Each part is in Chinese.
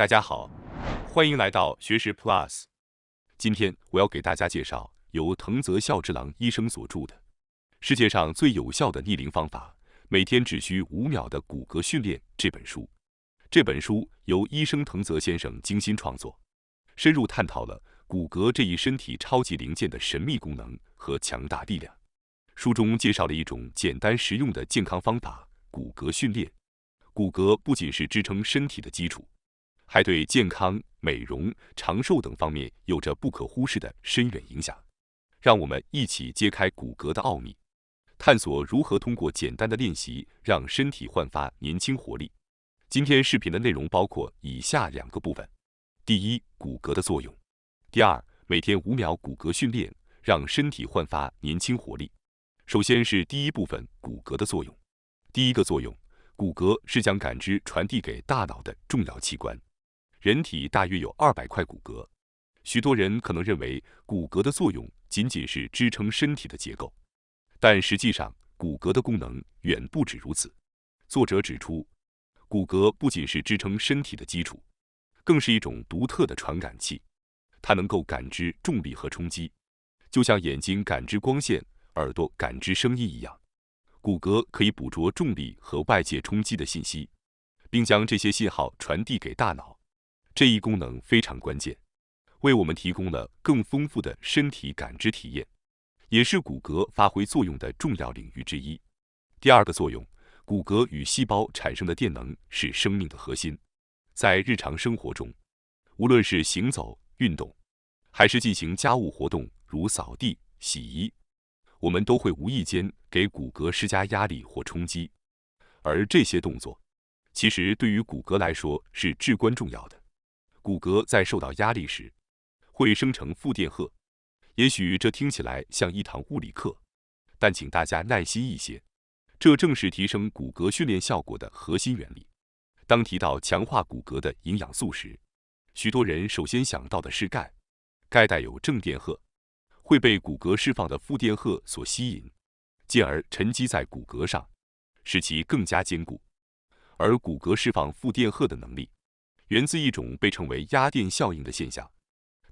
大家好，欢迎来到学识 Plus。今天我要给大家介绍由藤泽孝之郎医生所著的《世界上最有效的逆龄方法：每天只需5秒的骨骼训练》这本书。这本书由医生藤泽先生精心创作，深入探讨了骨骼这一身体超级零件的神秘功能和强大力量。书中介绍了一种简单实用的健康方法——骨骼训练。骨骼不仅是支撑身体的基础，还对健康、美容、长寿等方面有着不可忽视的深远影响。让我们一起揭开骨骼的奥秘，探索如何通过简单的练习让身体焕发年轻活力。今天视频的内容包括以下2个部分：第一，骨骼的作用；第二，每天5秒骨骼训练，让身体焕发年轻活力。首先是第一部分，骨骼的作用。第一个作用，骨骼是将感知传递给大脑的重要器官。人体大约有200块骨骼，许多人可能认为骨骼的作用仅仅是支撑身体的结构，但实际上骨骼的功能远不止如此。作者指出，骨骼不仅是支撑身体的基础，更是一种独特的传感器，它能够感知重力和冲击，就像眼睛感知光线，耳朵感知声音一样。骨骼可以捕捉重力和外界冲击的信息，并将这些信号传递给大脑。这一功能非常关键，为我们提供了更丰富的身体感知体验，也是骨骼发挥作用的重要领域之一。第二个作用，骨骼与细胞产生的电能是生命的核心。在日常生活中，无论是行走、运动，还是进行家务活动，如扫地、洗衣，我们都会无意间给骨骼施加压力或冲击，而这些动作其实对于骨骼来说是至关重要的。骨骼在受到压力时，会生成负电荷。也许这听起来像一堂物理课，但请大家耐心一些，这正是提升骨骼训练效果的核心原理。当提到强化骨骼的营养素时，许多人首先想到的是钙。钙带有正电荷，会被骨骼释放的负电荷所吸引，进而沉积在骨骼上，使其更加坚固。而骨骼释放负电荷的能力，源自一种被称为压电效应的现象。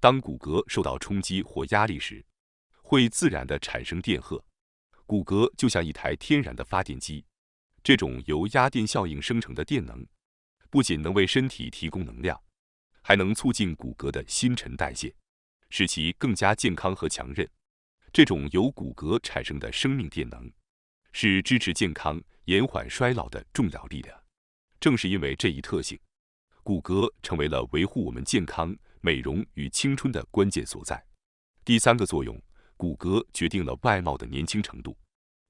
当骨骼受到冲击或压力时，会自然地产生电荷。骨骼就像一台天然的发电机，这种由压电效应生成的电能，不仅能为身体提供能量，还能促进骨骼的新陈代谢，使其更加健康和强韧。这种由骨骼产生的生命电能，是支持健康、延缓衰老的重要力量。正是因为这一特性，骨骼成为了维护我们健康、美容与青春的关键所在。第三个作用，骨骼决定了外貌的年轻程度。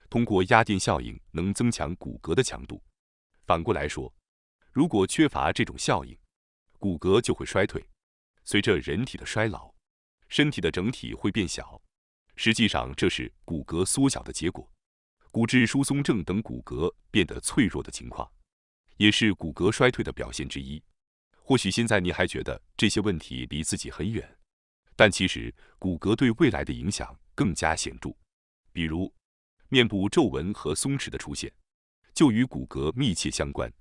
通过压电效应能增强骨骼的强度。反过来说，如果缺乏这种效应，骨骼就会衰退。随着人体的衰老，身体的整体会变小，实际上这是骨骼缩小的结果。骨质疏松症等骨骼变得脆弱的情况，也是骨骼衰退的表现之一。或许现在您还觉得这些问题离自己很远，但其实骨骼对未来的影响更加显著。比如，面部皱纹和松弛的出现，就与骨骼密切相关。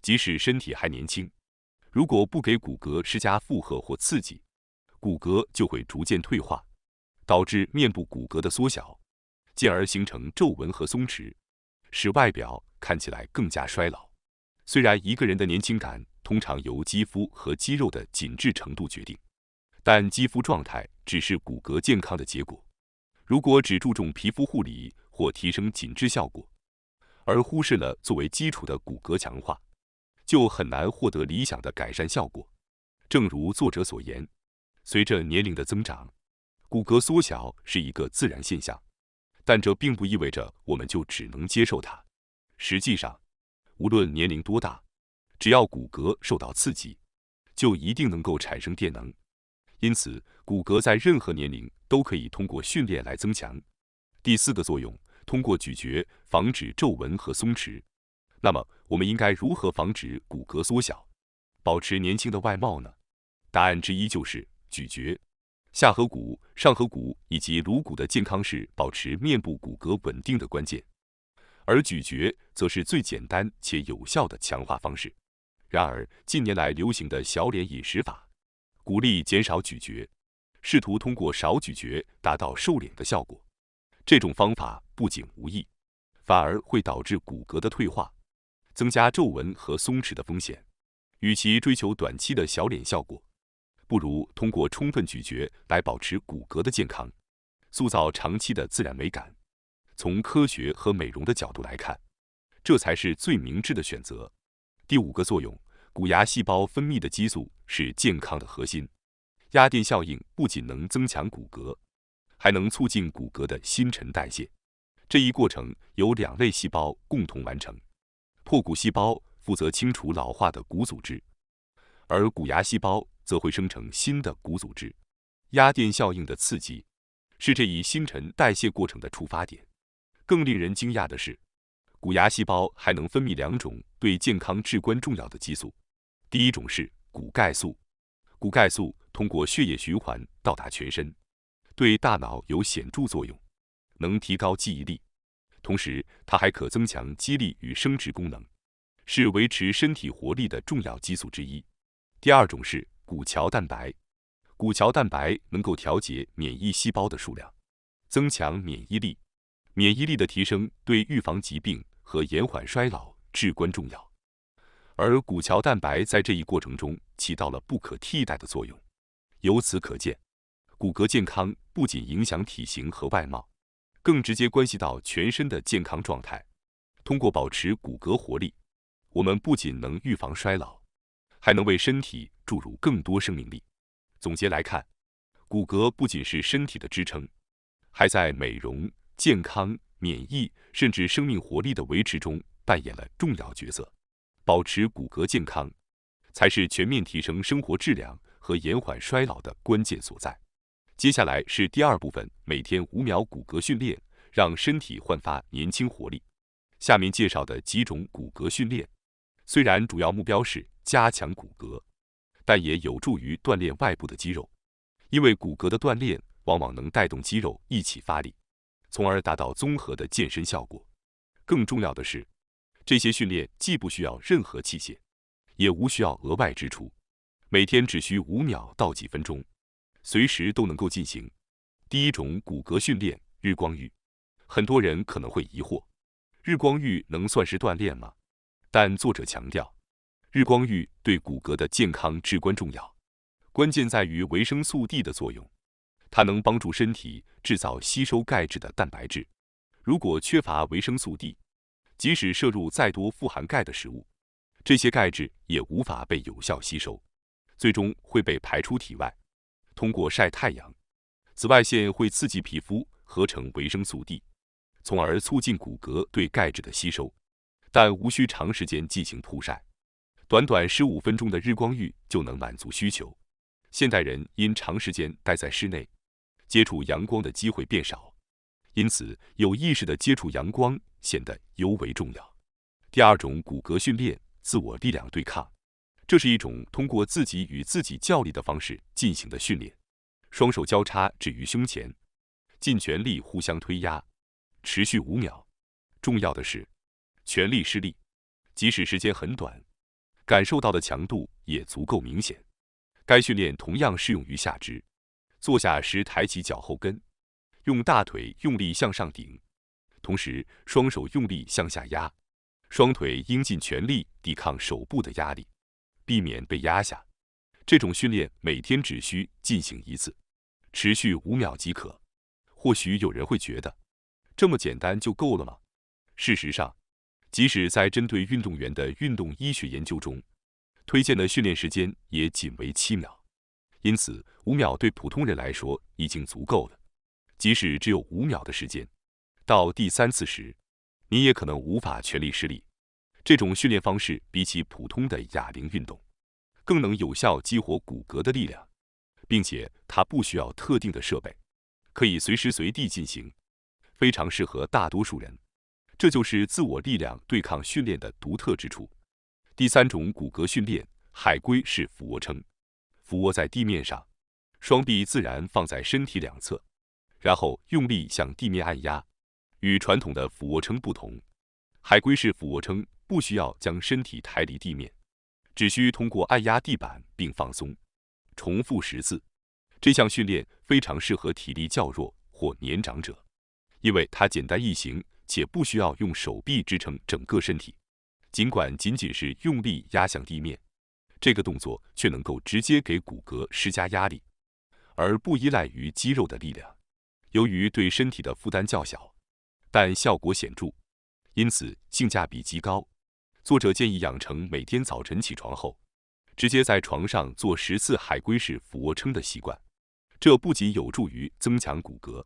即使身体还年轻，如果不给骨骼施加负荷或刺激，骨骼就会逐渐退化，导致面部骨骼的缩小，进而形成皱纹和松弛，使外表看起来更加衰老。虽然一个人的年轻感通常由肌肤和肌肉的紧致程度决定，但肌肤状态只是骨骼健康的结果。如果只注重皮肤护理或提升紧致效果，而忽视了作为基础的骨骼强化，就很难获得理想的改善效果。正如作者所言，随着年龄的增长，骨骼缩小是一个自然现象，但这并不意味着我们就只能接受它。实际上，无论年龄多大，只要骨骼受到刺激，就一定能够产生电能。因此，骨骼在任何年龄都可以通过训练来增强。第四个作用，通过咀嚼防止皱纹和松弛。那么，我们应该如何防止骨骼缩小，保持年轻的外貌呢？答案之一就是咀嚼。下颌骨、上颌骨以及颅骨的健康是保持面部骨骼稳定的关键，而咀嚼则是最简单且有效的强化方式。然而，近年来流行的小脸饮食法，鼓励减少咀嚼，试图通过少咀嚼达到瘦脸的效果。这种方法不仅无益，反而会导致骨骼的退化，增加皱纹和松弛的风险。与其追求短期的小脸效果，不如通过充分咀嚼来保持骨骼的健康，塑造长期的自然美感。从科学和美容的角度来看，这才是最明智的选择。第5个作用，骨牙细胞分泌的激素是健康的核心。压电效应不仅能增强骨骼，还能促进骨骼的新陈代谢。这一过程由2类细胞共同完成。破骨细胞负责清除老化的骨组织，而骨牙细胞则会生成新的骨组织。压电效应的刺激是这一新陈代谢过程的触发点。更令人惊讶的是，骨牙细胞还能分泌2种对健康至关重要的激素。第一种是骨钙素，骨钙素通过血液循环到达全身，对大脑有显著作用，能提高记忆力。同时，它还可增强肌力与生殖功能，是维持身体活力的重要激素之一。第二种是骨桥蛋白，骨桥蛋白能够调节免疫细胞的数量，增强免疫力。免疫力的提升对预防疾病和延缓衰老至关重要，而骨桥蛋白在这一过程中起到了不可替代的作用。由此可见，骨骼健康不仅影响体型和外貌，更直接关系到全身的健康状态。通过保持骨骼活力，我们不仅能预防衰老，还能为身体注入更多生命力。总结来看，骨骼不仅是身体的支撑，还在美容、健康、免疫甚至生命活力的维持中扮演了重要角色。保持骨骼健康，才是全面提升生活质量和延缓衰老的关键所在。接下来是第2部分，每天5秒骨骼训练，让身体焕发年轻活力。下面介绍的几种骨骼训练，虽然主要目标是加强骨骼，但也有助于锻炼外部的肌肉，因为骨骼的锻炼往往能带动肌肉一起发力，从而达到综合的健身效果。更重要的是，这些训练既不需要任何器械，也无需要额外支出，每天只需5秒到几分钟，随时都能够进行。第1种骨骼训练，日光浴。很多人可能会疑惑，日光浴能算是锻炼吗？但作者强调，日光浴对骨骼的健康至关重要，关键在于维生素 D 的作用。它能帮助身体制造吸收钙质的蛋白质。如果缺乏维生素 D， 即使摄入再多富含钙的食物，这些钙质也无法被有效吸收，最终会被排出体外。通过晒太阳，紫外线会刺激皮肤合成维生素 D， 从而促进骨骼对钙质的吸收，但无需长时间进行曝晒，短短15分钟的日光浴就能满足需求。现代人因长时间待在室内，接触阳光的机会变少，因此有意识地接触阳光显得尤为重要。第2种骨骼训练，自我力量对抗。这是一种通过自己与自己较力的方式进行的训练。双手交叉置于胸前，尽全力互相推压，持续5秒。重要的是，全力施力，即使时间很短，感受到的强度也足够明显。该训练同样适用于下肢。坐下时抬起脚后跟，用大腿用力向上顶，同时双手用力向下压，双腿应尽全力抵抗手部的压力，避免被压下。这种训练每天只需进行1次，持续5秒即可。或许有人会觉得，这么简单就够了吗？事实上，即使在针对运动员的运动医学研究中，推荐的训练时间也仅为7秒。因此，5秒对普通人来说已经足够了。即使只有5秒的时间，到第3次时，你也可能无法全力施力。这种训练方式比起普通的哑铃运动，更能有效激活骨骼的力量，并且它不需要特定的设备，可以随时随地进行，非常适合大多数人。这就是自我力量对抗训练的独特之处。第3种骨骼训练，海龟式俯卧撑。俯卧在地面上，双臂自然放在身体2侧，然后用力向地面按压。与传统的俯卧撑不同，海龟式俯卧撑不需要将身体抬离地面，只需通过按压地板并放松，重复10次。这项训练非常适合体力较弱或年长者，因为它简单易行，且不需要用手臂支撑整个身体。尽管仅仅是用力压向地面，这个动作却能够直接给骨骼施加压力，而不依赖于肌肉的力量。由于对身体的负担较小，但效果显著，因此性价比极高。作者建议养成每天早晨起床后，直接在床上做10次海龟式俯卧撑的习惯。这不仅有助于增强骨骼，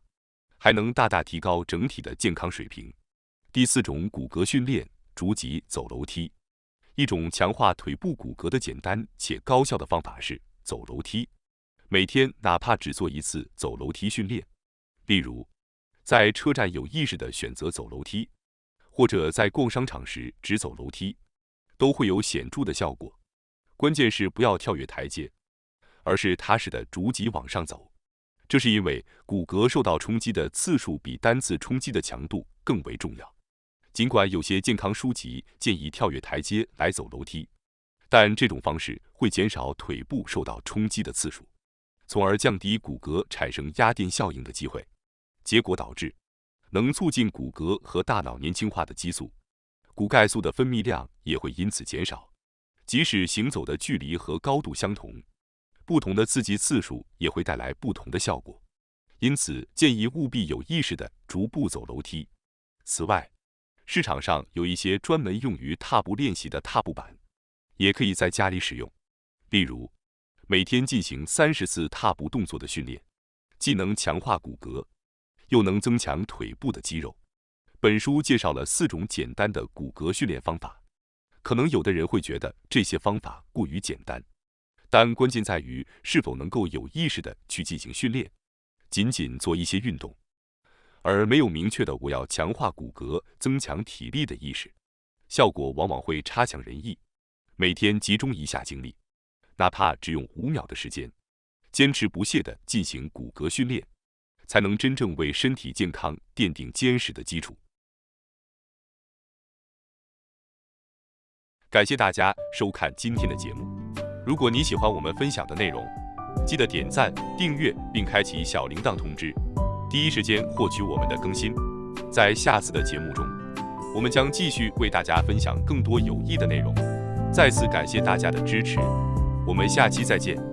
还能大大提高整体的健康水平。第4种骨骼训练，逐级走楼梯。一种强化腿部骨骼的简单且高效的方法是走楼梯。每天哪怕只做1次走楼梯训练，例如在车站有意识地选择走楼梯，或者在逛商场时只走楼梯，都会有显著的效果。关键是不要跳跃台阶，而是踏实地逐级往上走。这是因为骨骼受到冲击的次数比单次冲击的强度更为重要。尽管有些健康书籍建议跳跃台阶来走楼梯，但这种方式会减少腿部受到冲击的次数，从而降低骨骼产生压电效应的机会，结果导致能促进骨骼和大脑年轻化的激素，骨钙素的分泌量也会因此减少。即使行走的距离和高度相同，不同的刺激次数也会带来不同的效果，因此建议务必有意识地逐步走楼梯。此外，市场上有一些专门用于踏步练习的踏步板，也可以在家里使用。例如，每天进行30次踏步动作的训练，既能强化骨骼，又能增强腿部的肌肉。本书介绍了4种简单的骨骼训练方法，可能有的人会觉得这些方法过于简单，但关键在于是否能够有意识地去进行训练。仅仅做一些运动，而没有明确的我要强化骨骼、增强体力的意识，效果往往会差强人意。每天集中一下精力，哪怕只用5秒的时间，坚持不懈地进行骨骼训练，才能真正为身体健康奠定坚实的基础。感谢大家收看今天的节目。如果你喜欢我们分享的内容，记得点赞、订阅并开启小铃铛通知，第一时间获取我们的更新。在下次的节目中，我们将继续为大家分享更多有益的内容。再次感谢大家的支持，我们下期再见。